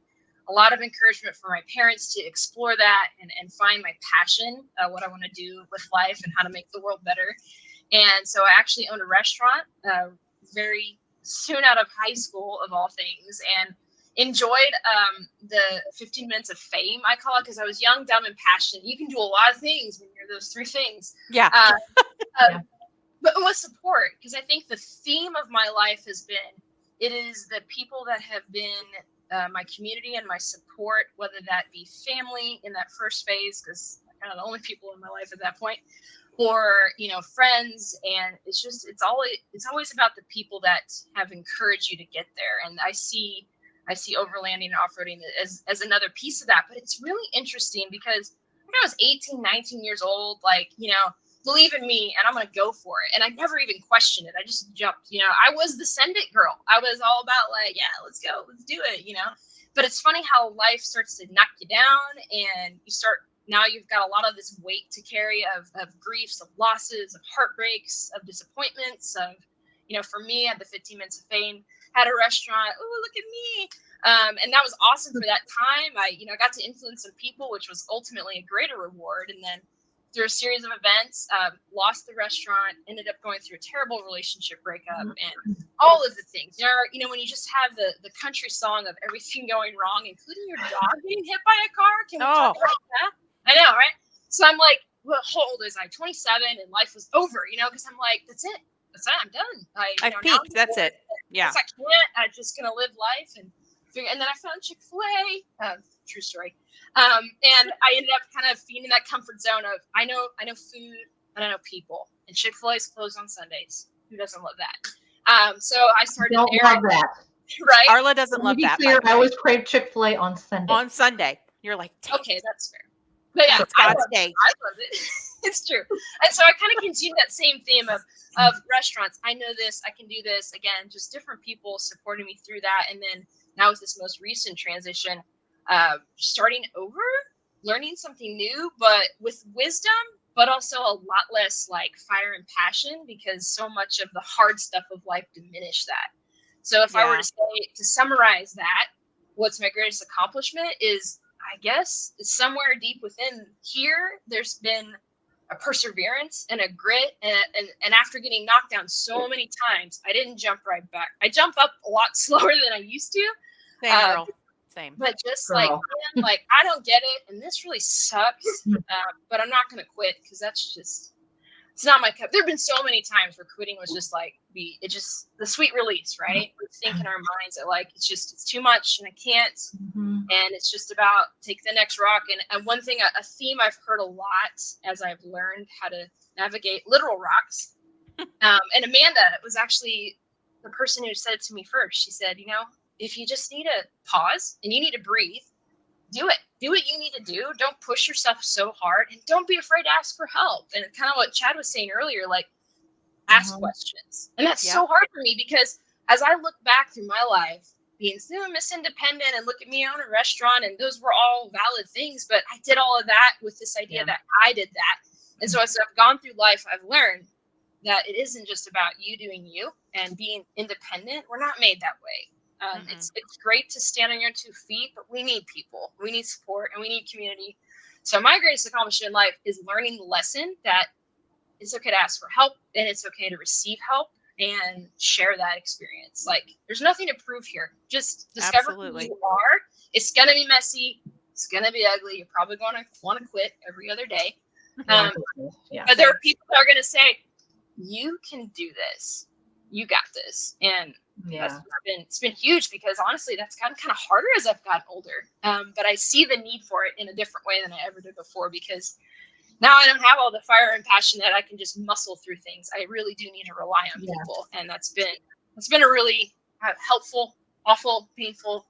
a lot of encouragement from my parents to explore that and find my passion, what I want to do with life and how to make the world better. And so I actually owned a restaurant very soon out of high school, of all things, and enjoyed the 15 minutes of fame, I call it, because I was young, dumb, and passionate. You can do a lot of things when you're those three things. Yeah. But with support, because I think the theme of my life has been, it is the people that have been my community and my support, whether that be family in that first phase, because I'm kind of the only people in my life at that point, or friends. And it's always about the people that have encouraged you to get there. And I see overlanding and off-roading as another piece of that. But it's really interesting because when I was 18, 19 years old, believe in me and I'm going to go for it. And I never even questioned it. I just jumped. I was the send it girl. I was all about yeah, let's go, let's do it, But it's funny how life starts to knock you down, and now you've got a lot of this weight to carry of griefs, of losses, of heartbreaks, of disappointments, of, for me, at the 15 minutes of fame, had a restaurant. Oh, look at me. And that was awesome for that time. I got to influence some people, which was ultimately a greater reward. And then through a series of events, lost the restaurant, ended up going through a terrible relationship breakup, and all of the things. When you just have the country song of everything going wrong, including your dog being hit by a car. Can we talk about that? I know, right? So I'm like, well, how old is I? 27, and life was over, because I'm like, that's it. That's it. I'm done. I've peaked. That's it. Yeah. I can't. I'm just going to live life and figure. And then I found Chick-fil-A. True story. And I ended up kind of being in that comfort zone of, I know food and I know people. And Chick-fil-A is closed on Sundays. Who doesn't love that? So I started. Don't love that. Right. Arla doesn't love that. Clear, I always crave Chick-fil-A on Sunday. On Sunday. You're like, okay, that's fair. But yeah, it's God's day. I love it. It's true. And so I kind of continued that same theme of restaurants. I know this, I can do this. Again, just different people supporting me through that. And then now with this most recent transition, starting over, learning something new, but with wisdom, but also a lot less like fire and passion, because so much of the hard stuff of life diminished that. So if I were to summarize that, what's my greatest accomplishment is, I guess, somewhere deep within here, there's been a perseverance and a grit. And after getting knocked down so many times, I didn't jump right back. I jump up a lot slower than I used to. Same, girl. Same. But just like I don't get it. And this really sucks. But I'm not going to quit, because that's just, it's not my cup. There have been so many times where quitting was just like, the sweet release, right? We think in our minds that it's too much and I can't. And it's just about take the next rock. And one thing, a theme I've heard a lot as I've learned how to navigate literal rocks. And Amanda was actually the person who said it to me first. She said, if you just need to pause and you need to breathe, do it. Do what you need to do. Don't push yourself so hard, and don't be afraid to ask for help. And kind of what Chad was saying earlier, ask questions. And that's so hard for me, because as I look back through my life, being Miss Independent, and look at me on a restaurant, and those were all valid things, but I did all of that with this idea that I did that. And so as I've gone through life, I've learned that it isn't just about you doing you and being independent. We're not made that way. It's great to stand on your 2 feet, but we need people, we need support, and we need community. So my greatest accomplishment in life is learning the lesson that it's okay to ask for help, and it's okay to receive help and share that experience. There's nothing to prove here. Just discover who you are. It's going to be messy. It's going to be ugly. You're probably going to want to quit every other day. But there are people that are going to say, you can do this. You got this. And it's been huge, because honestly, that's gotten kind of harder as I've gotten older. But I see the need for it in a different way than I ever did before, because now I don't have all the fire and passion that I can just muscle through things. I really do need to rely on people. And that's been a really helpful, awful, painful,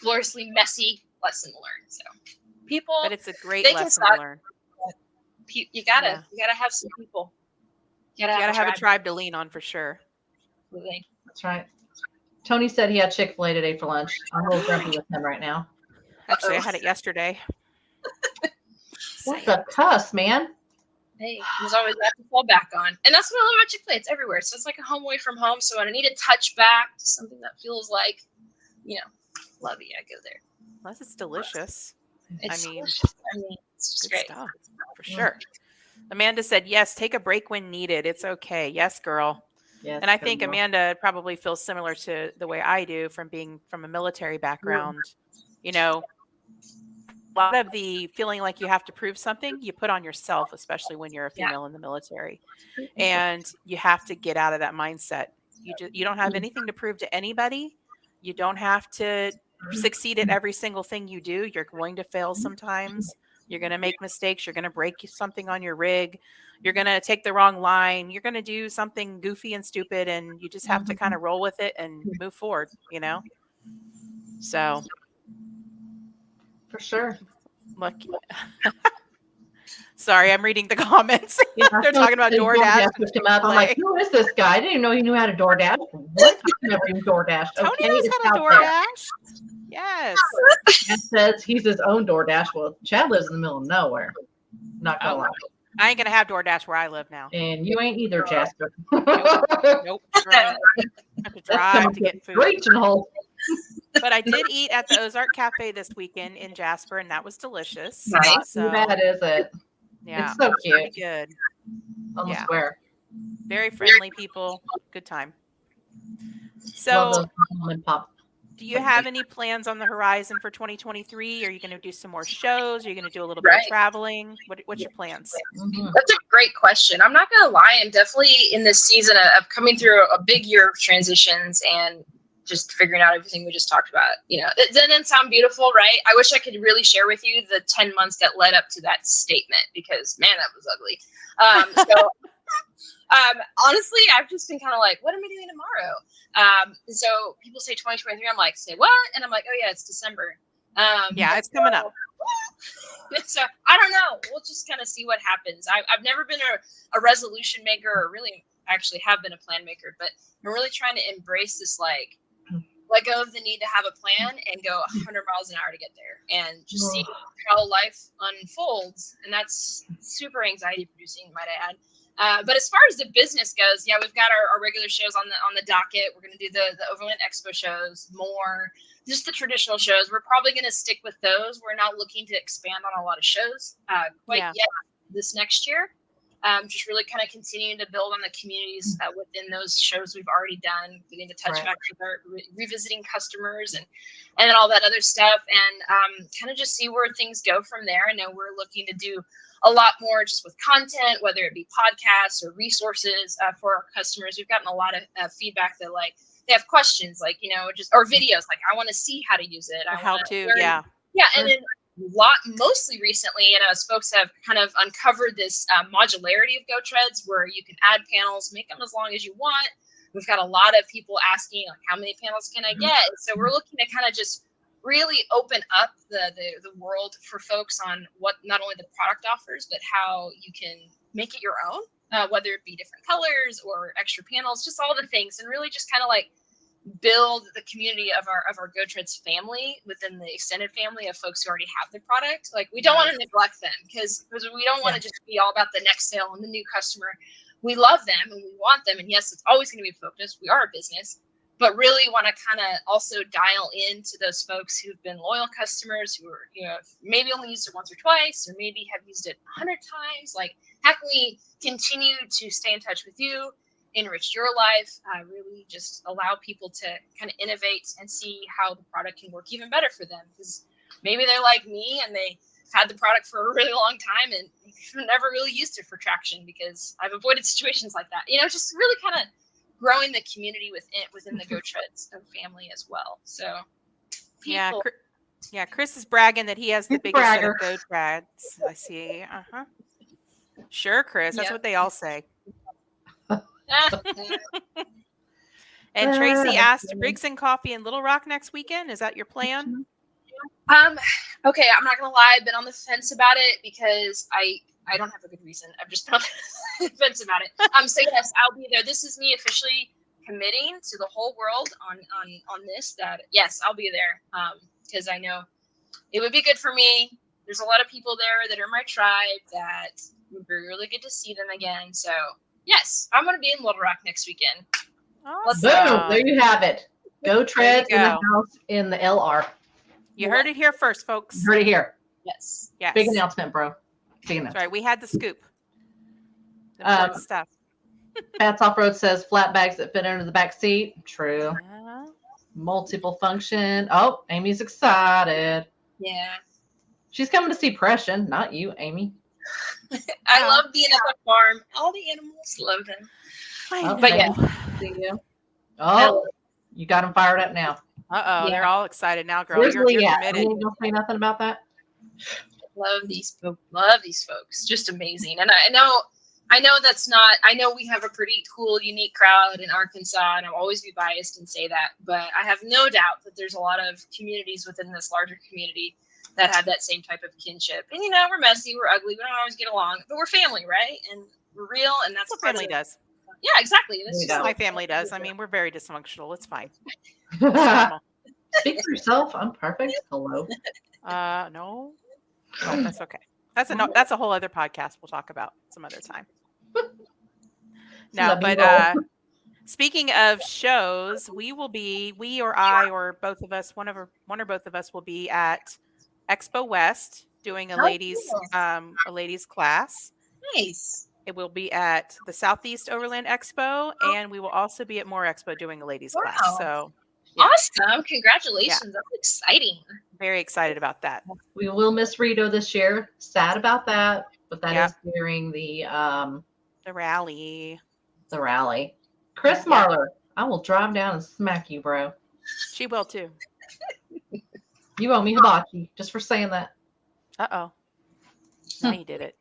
gloriously messy lesson to learn. So people, but it's a great lesson to learn. You gotta have some people. You gotta have a tribe to lean on, for sure. Absolutely. That's right. Tony said he had Chick-fil-A today for lunch. I'm a little grumpy with him right now. Actually, I had it yesterday. What saying. the cuss, man? Hey, there's always that to fall back on. And that's what I love about Chick-fil-A. It's everywhere. So it's like a home away from home. So when I need a touch back to something that feels like, lovey, I go there. Plus, it's delicious. It's I mean, delicious. It's just good great. stuff for sure. Amanda said, yes, take a break when needed. It's okay. Yes, girl. Yes, And I think Amanda probably feels similar to the way I do from being from a military background. A lot of the feeling like you have to prove something you put on yourself, especially when you're a female in the military. And you have to get out of that mindset. You don't have anything to prove to anybody. You don't have to succeed at every single thing you do. You're going to fail sometimes. You're going to make mistakes. You're going to break something on your rig. You're going to take the wrong line. You're going to do something goofy and stupid, and you just have to kind of roll with it and move forward, So. For sure. Lucky. Sorry, I'm reading the comments. Yeah, They're talking about DoorDash. I'm like, who is this guy? I didn't even know he knew how to DoorDash. What? I've never even DoorDashed. Tony okay, knows how to DoorDash. Yes. Chad says he's his own DoorDash. Well, Chad lives in the middle of nowhere. Not gonna lie. I ain't gonna have DoorDash where I live now. And you ain't either, Jasper. Nope. I have to drive to get food. But I did eat at the Ozark Cafe this weekend in Jasper, and that was delicious. Nice. Not too bad, is it? Yeah. It's so cute. Pretty good. Almost swear. Very friendly people. Good time. So, do you have any plans on the horizon for 2023? Are you going to do some more shows? Are you going to do a little bit of traveling? What's your plans? That's a great question. I'm not going to lie. I'm definitely in this season of coming through a big year of transitions and just figuring out everything we just talked about. It didn't sound beautiful, right? I wish I could really share with you the 10 months that led up to that statement because, man, that was ugly. Honestly, I've just been kind of like, what am I doing tomorrow? So people say 2023. I'm like, say what? And I'm like, oh yeah, it's December. It's coming up. So I don't know. We'll just kind of see what happens. I've never been a resolution maker or really actually have been a plan maker, but I'm really trying to embrace this let go of the need to have a plan and go 100 miles an hour to get there and just see how life unfolds. And that's super anxiety producing, might I add. But as far as the business goes, we've got our regular shows on the docket. We're going to do the Overland Expo shows, more just the traditional shows. We're probably going to stick with those. We're not looking to expand on a lot of shows quite yet this next year. Just really kind of continuing to build on the communities within those shows we've already done, getting to touch back with our revisiting customers and then all that other stuff, and kind of just see where things go from there. I know we're looking to do a lot more just with content, whether it be podcasts or resources for our customers. We've gotten a lot of feedback that they have questions or videos I want to see how to use it. And then mostly recently, as folks have kind of uncovered this modularity of GoTreads where you can add panels, make them as long as you want. We've got a lot of people asking how many panels can I get? And so we're looking to kind of just really open up the world for folks on what not only the product offers, but how you can make it your own, whether it be different colors or extra panels, just all the things, and really just kind of build the community of our GoTreads family within the extended family of folks who already have the product. We don't want to neglect them because we don't want to just be all about the next sale and the new customer. We love them and we want them. And yes, it's always going to be focused. We are a business, but really want to kind of also dial into those folks who've been loyal customers who are, maybe only used it once or twice, or maybe have used it 100 times. How can we continue to stay in touch with you, enrich your life, really just allow people to kind of innovate and see how the product can work even better for them? Because maybe they're like me and they had the product for a really long time and never really used it for traction because I've avoided situations like that. Just really kind of growing the community within the GoTreads family as well. So people. Chris is bragging that he has the biggest set of GoTreads. I see. Sure, Chris. That's what they all say. And Tracy asked, Briggs and Coffee in Little Rock next weekend. Is that your plan? Okay, I'm not gonna lie. I've been on the fence about it because I don't have a good reason. I've just been on the fence about it. So yes, I'll be there. This is me officially committing to the whole world on this. That yes, I'll be there. Because I know it would be good for me. there's a lot of people there that are my tribe that would be really good to see them again. So yes, I'm going to be in Little Rock next weekend. Awesome. Boom! There you have it. GoTreads in the house in the LR. You heard it here first, folks. You heard it here. Yes. Yes. Big announcement, bro. Big announcement. That's right. We had the scoop. The important stuff. Pat's Off-Road says flat bags that fit under the back seat. True. Yeah. Multiple function. Oh, Amy's excited. Yeah. She's coming to see Pression, not you, Amy. I love being at the farm. All the animals love them. But yeah. See you. Oh, you got them fired up now. Uh-oh, they're all excited now, girl. You're committed. You don't say nothing about that? Love these folks. Just amazing. And I know that's not, I know we have a pretty cool, unique crowd in Arkansas, and I'll always be biased and say that, but I have no doubt that there's a lot of communities within this larger community that have that same type of kinship. And, we're messy, we're ugly, we don't always get along, but we're family, right? And we're real, and that's what family does. Yeah, exactly. My family does. I mean, we're very dysfunctional. It's fine. Speak for yourself. I'm perfect. Hello. No, that's okay. That's a whole other podcast we'll talk about some other time. No, but speaking of shows, we or I or both of us, one or both of us will be at Expo West doing a ladies class. Nice. It will be at the Southeast Overland Expo, and we will also be at More Expo doing a ladies class. So awesome. Congratulations. Yeah. That's exciting. Very excited about that. We will miss Rito this year. Sad about that, but that is during the rally. The rally. Chris Marler, I will drive down and smack you, bro. She will too. You owe me hibachi just for saying that. Uh-oh. Now you did it.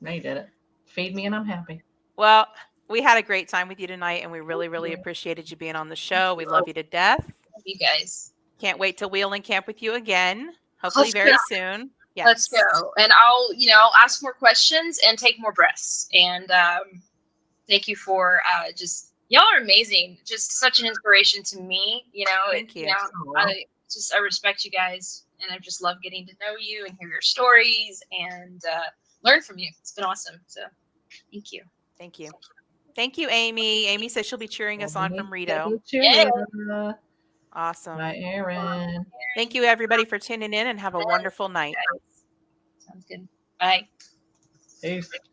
Now you did it. Feed me and I'm happy. Well, we had a great time with you tonight, and we really, really appreciated you being on the show. We love you to death. Love you guys. Can't wait to wheel and camp with you again. Hopefully very soon. Yes. Let's go. And I'll, ask more questions and take more breaths. And thank you for y'all are amazing. Just such an inspiration to me. Thank you. I respect you guys, and I just love getting to know you and hear your stories and learn from you. It's been awesome. So thank you. Thank you. Thank you, Amy. Amy says she'll be cheering us on from Rito. Yeah. Awesome. Bye, Aaron. Thank you, everybody, for tuning in, and have a wonderful night. Sounds good. Bye. Peace.